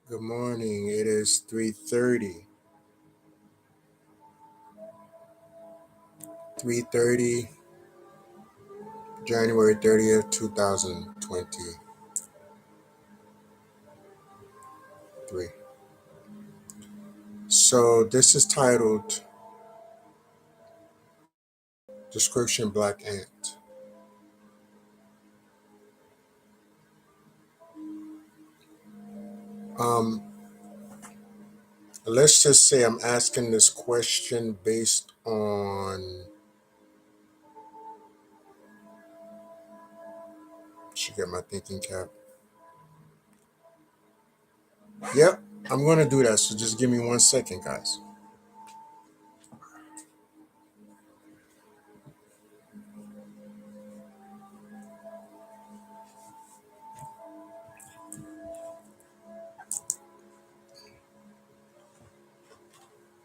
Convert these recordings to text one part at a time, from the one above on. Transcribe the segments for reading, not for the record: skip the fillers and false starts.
Good morning. It is 3:30. 3:30, January 30th, 2023. So this is titled Description Black Ant. Um, let's just say I'm asking this question based on should get my thinking cap. Yep, I'm gonna do that. So just give me 1 second, guys.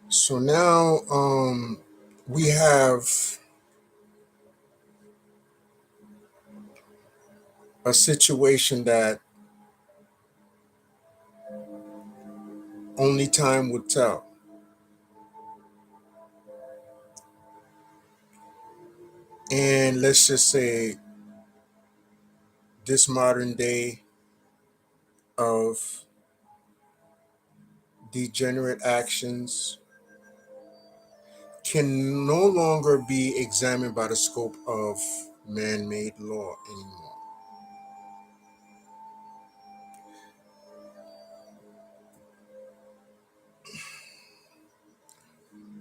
So now we have a situation that only time will tell. And let's just say this modern day of degenerate actions can no longer be examined by the scope of man made law anymore.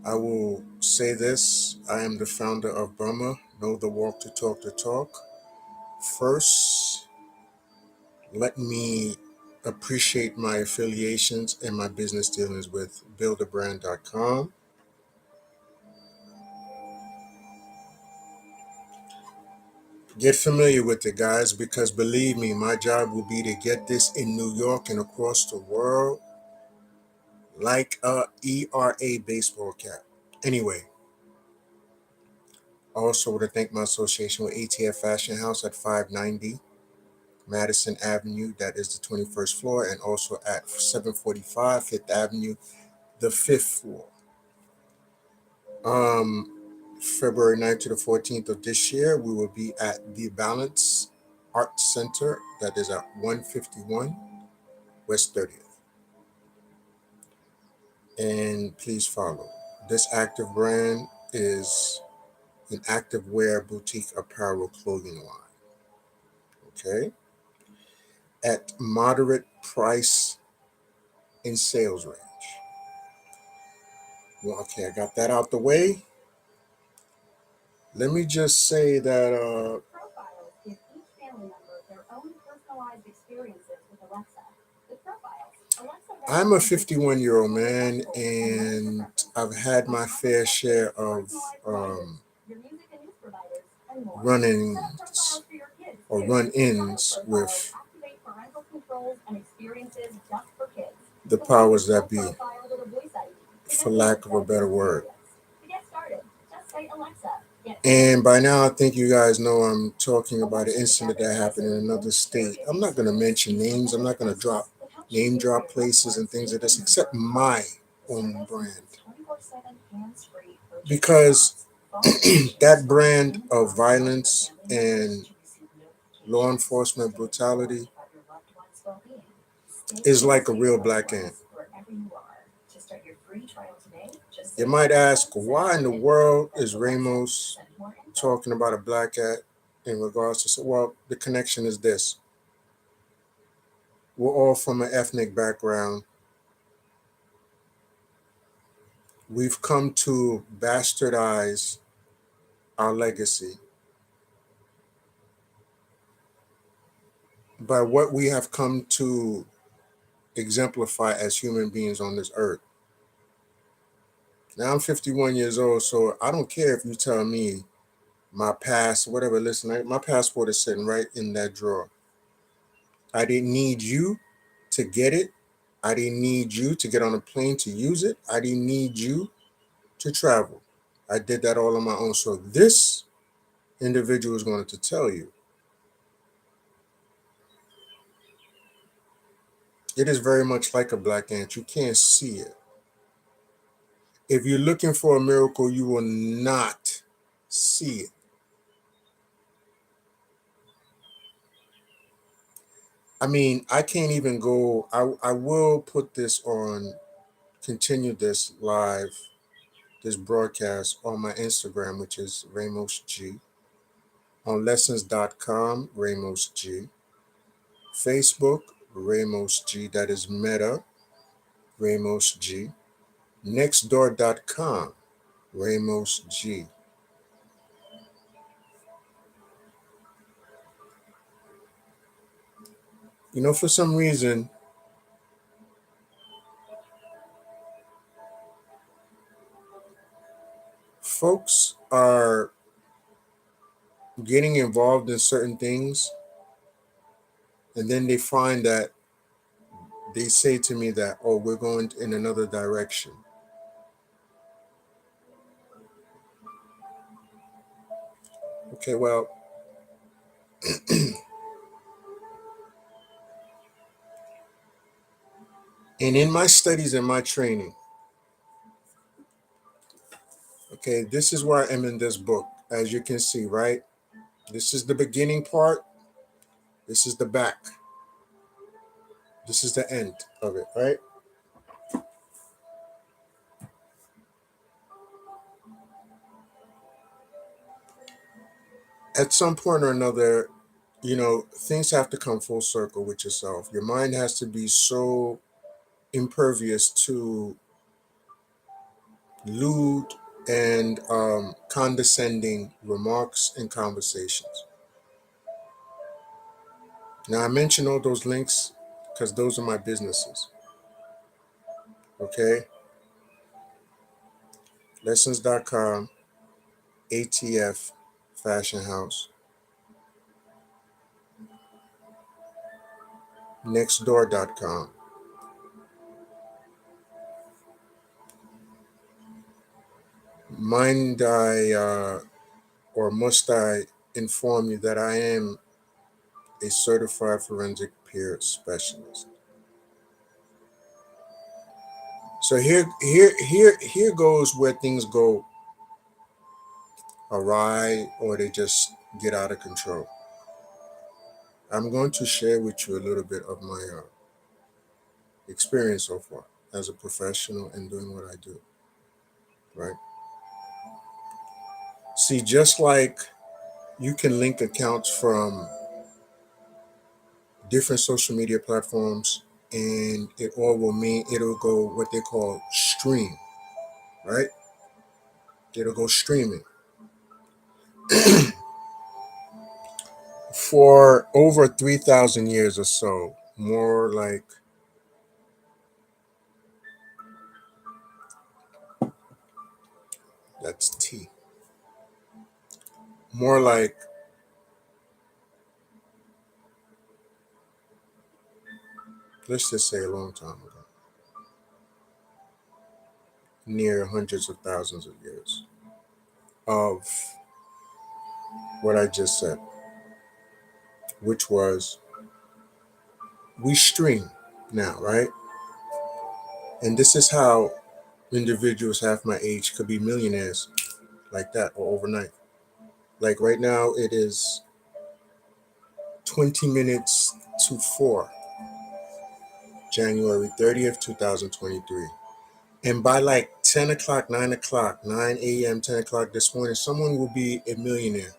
I will say this: I am the founder of Burma, Know the Walk to Talk the Talk. First, let me appreciate my affiliations and my business dealings with buildabrand.com. Get familiar with it, guys, because believe me, my job will be to get this in New York and across the world like a ERA baseball cap. Anyway, I also want to thank my association with ATF Fashion House at 590 Madison Avenue, that is the 21st floor, and also at 745 Fifth Avenue, the 5th floor. February 9th to the 14th of this year, we will be at the Balance Art Center, that is at 151 West 30th. And please follow. This active brand is an active wear boutique apparel clothing line. Okay. At moderate price and sales range. Well, okay, I got that out the way. Let me just say that profiles give each family member their own personalized experiences with Alexa. With profiles, I'm a 51-year-old man, and I've had my fair share of running or run-ins with the powers that be, for lack of a better word. And by now, I think you guys know I'm talking about an incident that happened in another state. I'm not going to mention names. I'm not going to name drop places and things like this, except my own brand. Because that brand of violence and law enforcement brutality is like a real black ant. You might ask, why in the world is Ramos talking about a black ant in regards to, well, the connection is this. We're all from an ethnic background. We've come to bastardize our legacy by what we have come to exemplify as human beings on this earth. Now I'm 51 years old, so I don't care if you tell me my past, whatever. Listen, my passport is sitting right in that drawer. I didn't need you to get it. I didn't need you to get on a plane to use it. I didn't need you to travel. I did that all on my own. So this individual is going to tell you It is very much like a black ant. You can't see it. If you're looking for a miracle, you will not see it. I mean, I can't even go. I will put this on, continue this live, this broadcast on my Instagram, which is Ramos G. On lessons.com, Ramos G. Facebook, Ramos G. That is Meta, Ramos G. Nextdoor.com, Ramos G. You know, for some reason, folks are getting involved in certain things, and then they find that they say to me that, oh, we're going in another direction. Okay, well, and in my studies and my training, okay, this is where I am in this book, as you can see, right? This is the beginning part, this is the back, this is the end of it, right? At some point or another, you know, things have to come full circle with yourself. Your mind has to be so impervious to lewd and condescending remarks and conversations. Now, I mention all those links because those are my businesses. Okay? Lessons.com, ATF Fashion House, Nextdoor.com. Mind I, or must I inform you that I am a certified forensic peer specialist. So here goes where things go awry or they just get out of control. I'm going to share with you a little bit of my experience so far as a professional and doing what I do, right? See, just like you can link accounts from different social media platforms and it all will mean it'll go what they call stream, right? It'll go streaming. For over 3,000 years or so, more like, that's T, more like, let's just say a long time ago, near hundreds of thousands of years of what I just said, which was we stream now, right? And this is how individuals half my age could be millionaires like that or overnight. Like right now, it is 20 minutes to 4, January 30th, 2023. And by like 10 o'clock, 9 o'clock, 9 a.m., 10 o'clock this morning, someone will be a millionaire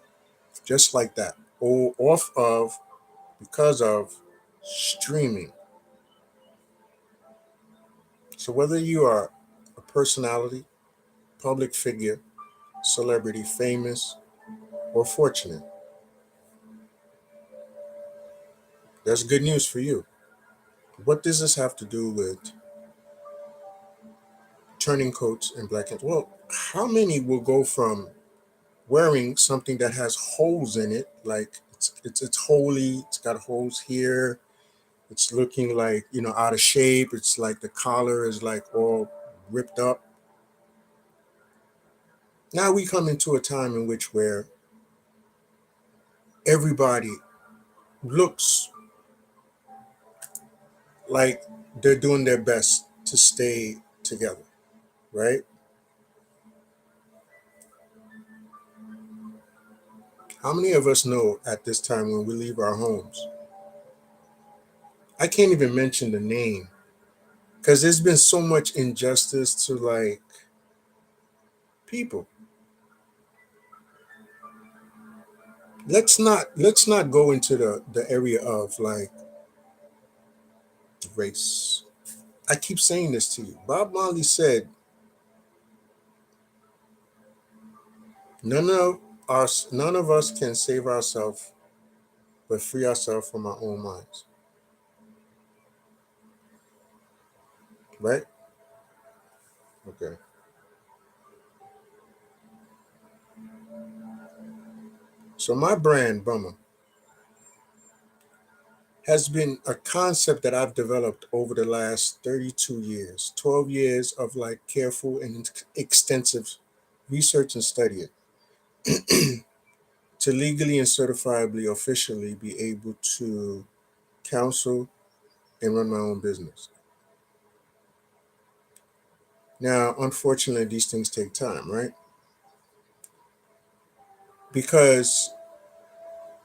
just like that. Or off of, because of streaming. So whether you are a personality, public figure, celebrity, famous, or fortunate, that's good news for you. What does this have to do with turning coats and black ants? Well, how many will go from wearing something that has holes in it, like it's holy, it's got holes here, it's looking like, you know, out of shape, it's like the collar is like all ripped up. Now we come into a time in which where everybody looks like they're doing their best to stay together, right? How many of us know at this time when we leave our homes? I can't even mention the name because there's been so much injustice to like people. Let's not go into the area of like race. I keep saying this to you. Bob Marley said, none of us can save ourselves but free ourselves from our own minds." Right? Okay. So my brand, Bummer, has been a concept that I've developed over the last 32 years, 12 years of like careful and extensive research and study it to legally and certifiably officially be able to counsel and run my own business. Now, unfortunately, these things take time, right? Because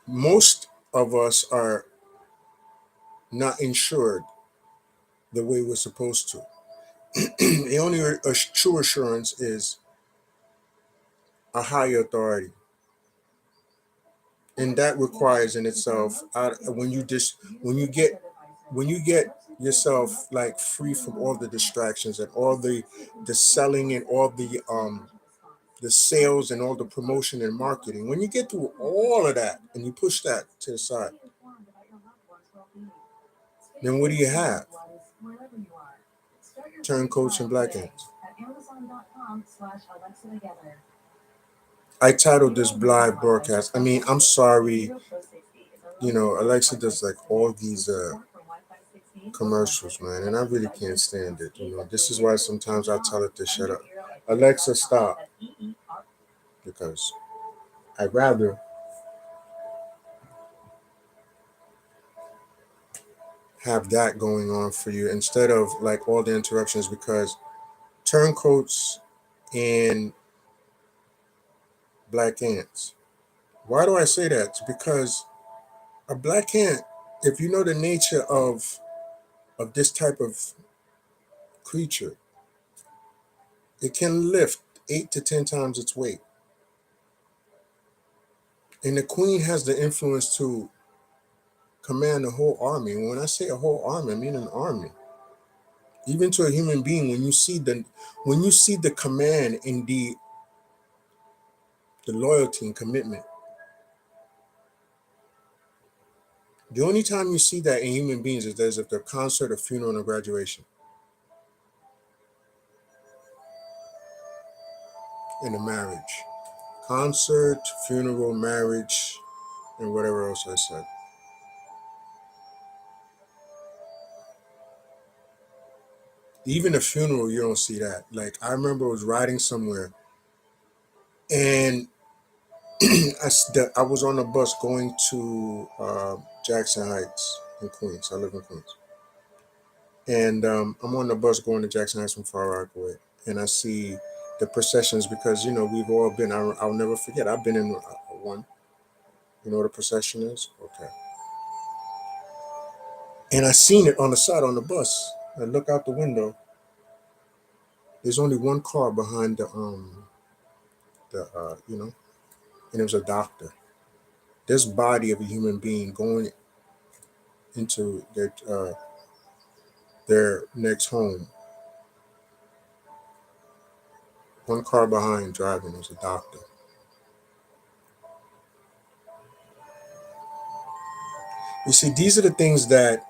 most of us are not insured the way we're supposed to. The only true assurance is a higher authority, and that requires in itself when you just when you get yourself like free from all the distractions and all the selling and all the sales and all the promotion and marketing. When you get through all of that and you push that to the side, then what do you have? Turncoats and black ants. I titled this live broadcast. I mean, I'm sorry, Alexa does like all these commercials, man, and I really can't stand it. This is why sometimes I tell it to shut up. Alexa, stop, because I'd rather have that going on for you instead of like all the interruptions, because turncoats and black ants. Why do I say that? It's because a black ant, if you know the nature of this type of creature, it can lift 8 to 10 times its weight. And the queen has the influence to command a whole army. And when I say a whole army, I mean an army. Even to a human being, when you see the command and the loyalty and commitment, the only time you see that in human beings is as if they're concert, a funeral, and a graduation, and a marriage. Concert, funeral, marriage, and whatever else I said. Even a funeral, you don't see that. Like I remember I was riding somewhere, and I was on a bus going to Jackson Heights in Queens. I live in Queens, and I'm on the bus going to Jackson Heights from Far Rockaway, and I see the processions because we've all been. I'll never forget. I've been in one. You know what a procession is? Okay. And I seen it on the side on the bus. I look out the window. There's only one car behind the and it was a doctor. This body of a human being going into their next home. One car behind driving was a doctor. You see, these are the things that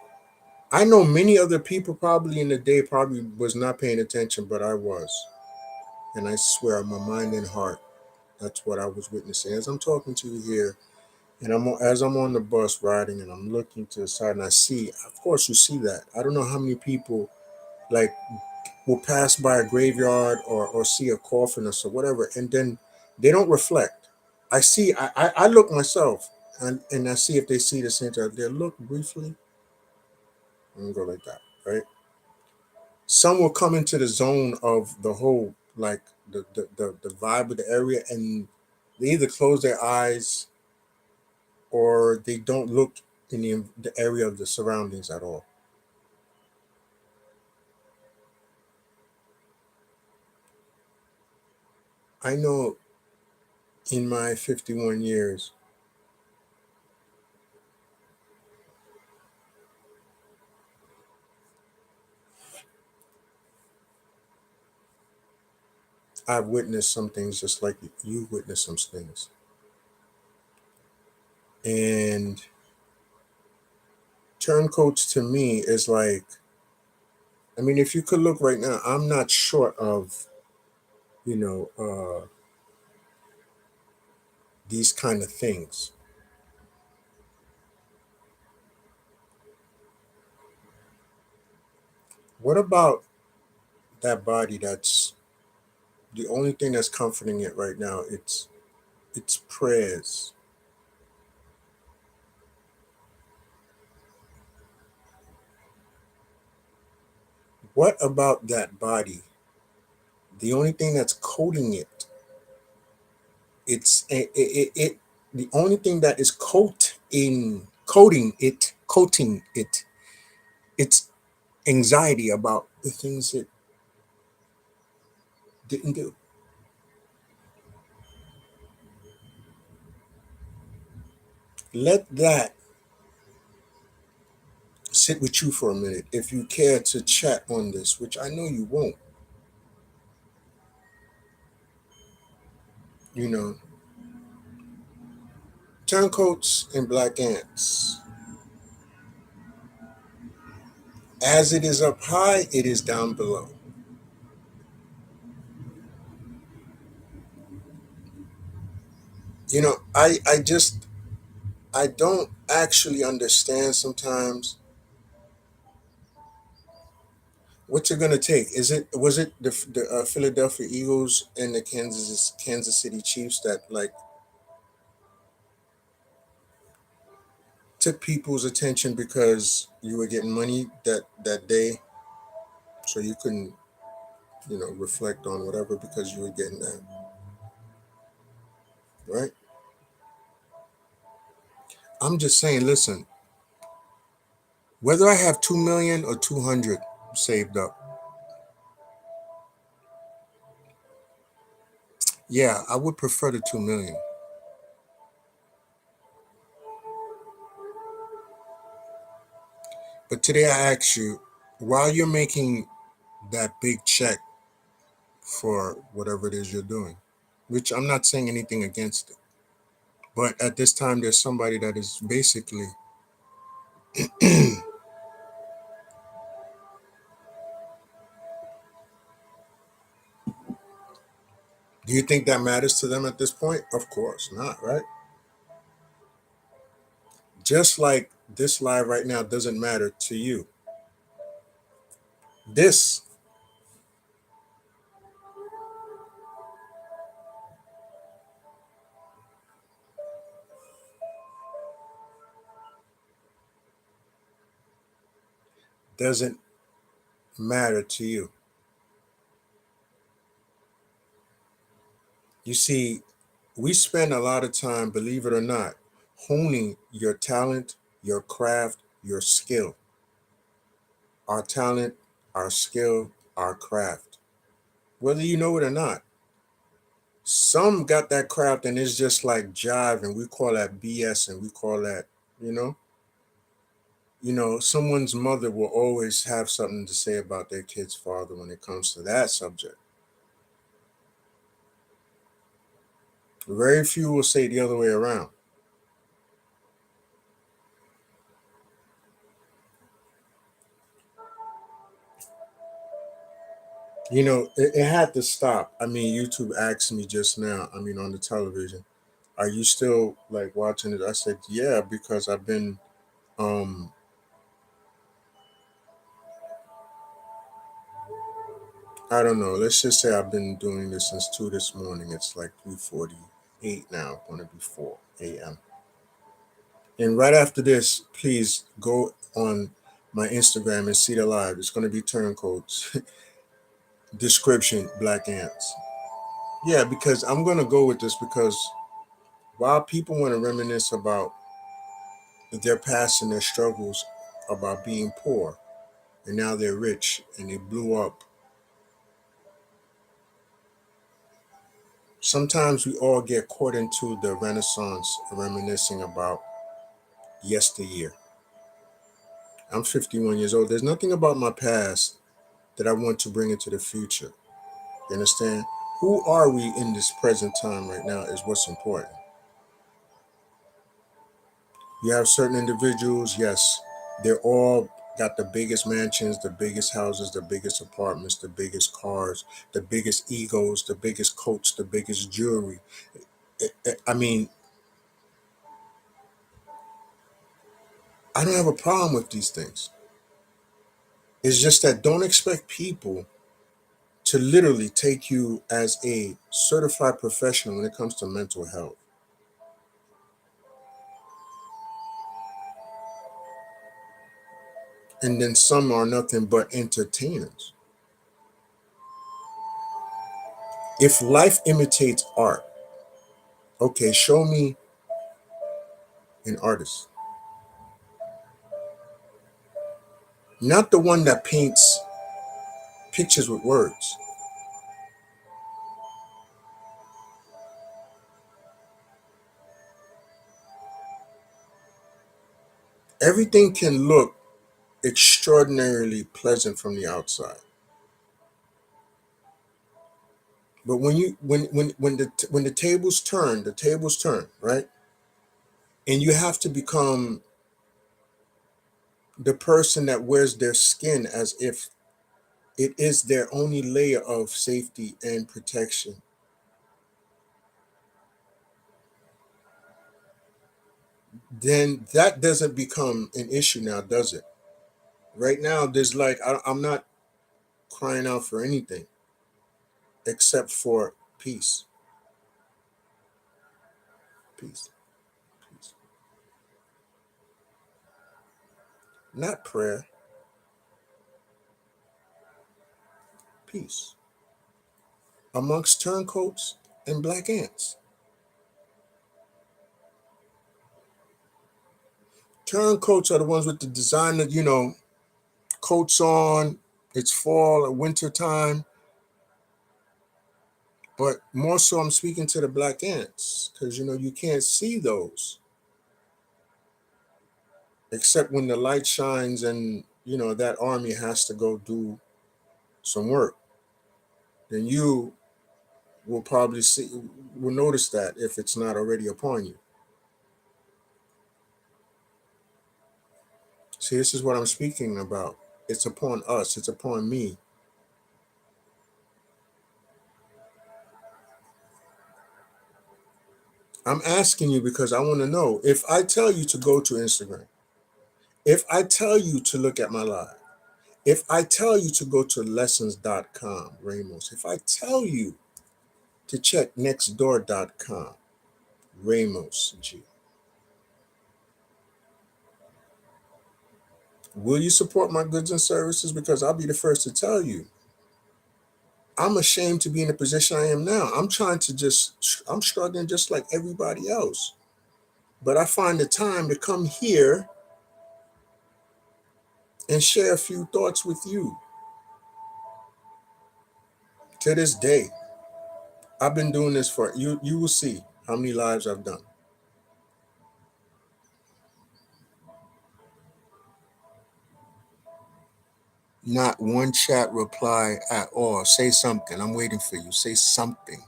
I know many other people probably in the day probably was not paying attention, but I was. And I swear, my mind and heart, that's what I was witnessing. As I'm talking to you here, and as I'm on the bus riding and I'm looking to the side and I see, of course, you see that. I don't know how many people like will pass by a graveyard or see a coffin or so whatever, and then they don't reflect. I look myself and I see if they see the same thing. They look briefly and go like that. right? Some will come into the zone of the whole, like the vibe of the area, and they either close their eyes or they don't look in the area of the surroundings at all. I know in my 51 years, I've witnessed some things just like you witnessed some things. And turncoats to me is like, I mean, if you could look right now, I'm not short of, you know, these kind of things. What about that body that's the only thing that's comforting it right now? It's prayers. What about that body? The only thing that's coating it, it the only thing that is coating it, it's anxiety about the things it didn't do. Let that sit with you for a minute. If you care to chat on this, which I know you won't, you know, turncoats and black ants. As it is up high, it is down below. I don't actually understand sometimes what's it gonna take. Was it the Philadelphia Eagles and the Kansas City Chiefs that like took people's attention because you were getting money that day, so you couldn't reflect on whatever because you were getting that, right? I'm just saying, listen, whether I have 2 million or 200 saved up, yeah, I would prefer the 2 million. But today I ask you, while you're making that big check for whatever it is you're doing, which I'm not saying anything against it, but at this time there's somebody that is basically, do you think that matters to them at this point? Of course not, right? Just like this live right now doesn't matter to you. This doesn't matter to you. You see, we spend a lot of time, believe it or not, honing your talent, your craft, your skill. Our talent, our skill, our craft. Whether you know it or not. Some got that craft and it's just like jive, and we call that BS, and we call that, you know, someone's mother will always have something to say about their kid's father when it comes to that subject. Very few will say the other way around. It had to stop. I mean, YouTube asked me just now, I mean, on the television, are you still like watching it? I said, yeah, because I've been, um, I don't know, let's just say I've been doing this since 2 this morning. It's like 3:48 now, going to be 4 a.m. And right after this, please go on my Instagram and see the live. It's going to be turncoats. Description: Black Ants. Yeah, because I'm going to go with this because while people want to reminisce about their past and their struggles about being poor, and now they're rich and they blew up. Sometimes we all get caught into the renaissance reminiscing about yesteryear. I'm 51 years old. There's nothing about my past that I want to bring into the future. You understand? Who are we in this present time right now is what's important. You have certain individuals, yes, they're all got the biggest mansions, the biggest houses, the biggest apartments, the biggest cars, the biggest egos, the biggest coats, the biggest jewelry. I mean, I don't have a problem with these things. It's just that don't expect people to literally take you as a certified professional when it comes to mental health. And then some are nothing but entertainers. If life imitates art, okay, show me an artist. Not the one that paints pictures with words. Everything can look extraordinarily pleasant from the outside. But when the tables turn, right? And you have to become the person that wears their skin as if it is their only layer of safety and protection. Then that doesn't become an issue now, does it? Right now, there's like, I'm not crying out for anything except for peace, peace, peace. Not prayer, peace. Amongst turncoats and black ants. Turncoats are the ones with the designer, coats on. It's fall or winter time. But more so, I'm speaking to the black ants because, you can't see those except when the light shines and, that army has to go do some work. Then you will probably will notice that if it's not already upon you. See, this is what I'm speaking about. It's upon us, it's upon me. I'm asking you because I want to know if I tell you to go to Instagram, if I tell you to look at my live, if I tell you to go to lessons.com, Ramos, if I tell you to check nextdoor.com, Ramos G, will you support my goods and services? Because I'll be the first to tell you. I'm ashamed to be in the position I am now. I'm struggling just like everybody else. But I find the time to come here and share a few thoughts with you. To this day, I've been doing this for you. You will see how many lives I've done. Not one chat reply at all. Say something. I'm waiting for you. Say something.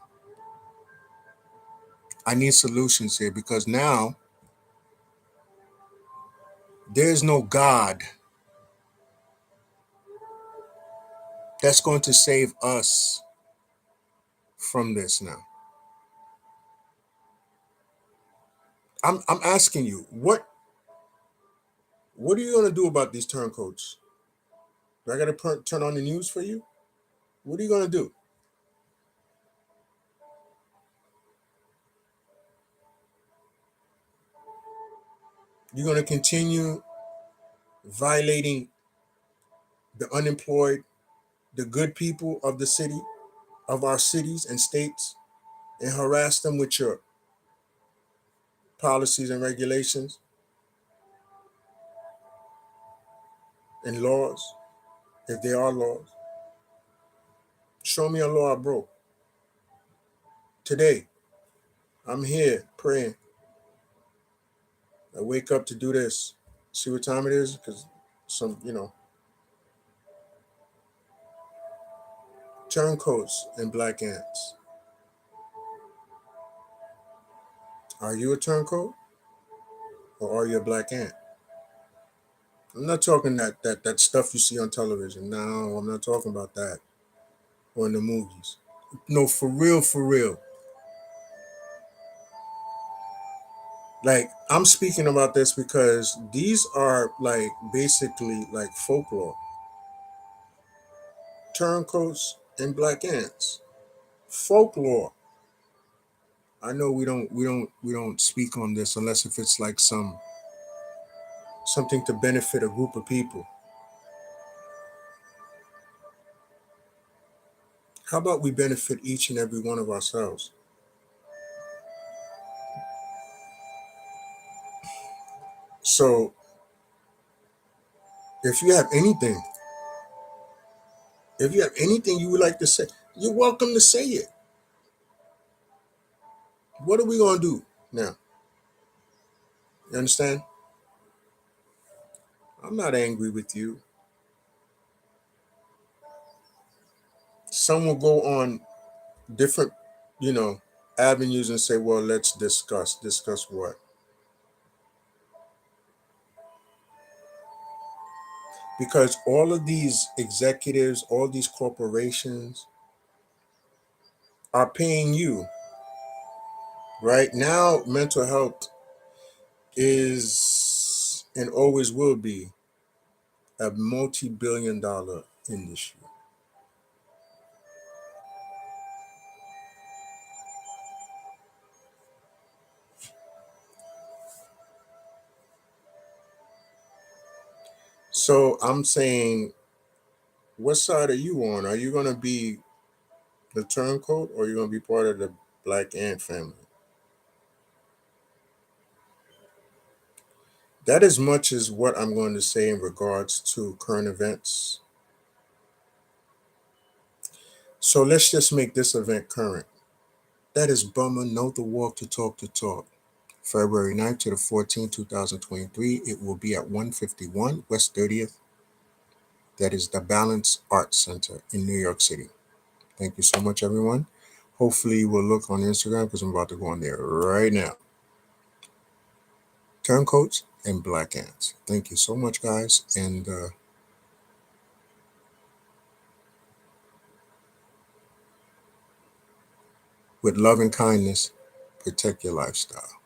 I need solutions here because now there's no God that's going to save us from this now. I'm asking you, what are you going to do about these turncoats? Do I got to turn on the news for you? What are you going to do? You're going to continue violating the unemployed, the good people of the city, of our cities and states, and harass them with your policies and regulations and laws, if there are laws. Show me a law I broke. Today, I'm here praying. I wake up to do this. See what time it is? Because turncoats and black ants. Are you a turncoat or are you a black ant? I'm not talking that stuff you see on television. No, I'm not talking about that or in the movies. No, for real, for real. Like I'm speaking about this because these are like basically like folklore. Turncoats and black ants. Folklore. I know we don't speak on this unless if it's like something to benefit a group of people. How about we benefit each and every one of ourselves? So if you have anything, if you have anything you would like to say, you're welcome to say it. What are we gonna do now? You understand? I'm not angry with you. Some will go on different, you know, avenues and say, well, let's discuss. Discuss what? Because all of these executives, all these corporations are paying you. Right now, mental health is and always will be a multi-billion-dollar industry. So I'm saying, what side are you on? Are you going to be the turncoat or are you going to be part of the black ant family? That is much as what I'm going to say in regards to current events. So let's just make this event current. That is Bummer Know the Walk to Talk the Talk. February 9th to the 14th, 2023. It will be at 151 West 30th. That is the Balance Arts Center in New York City. Thank you so much, everyone. Hopefully, you will look on Instagram because I'm about to go on there right now. Turncoats and black ants. Thank you so much, guys. And with love and kindness, protect your lifestyle.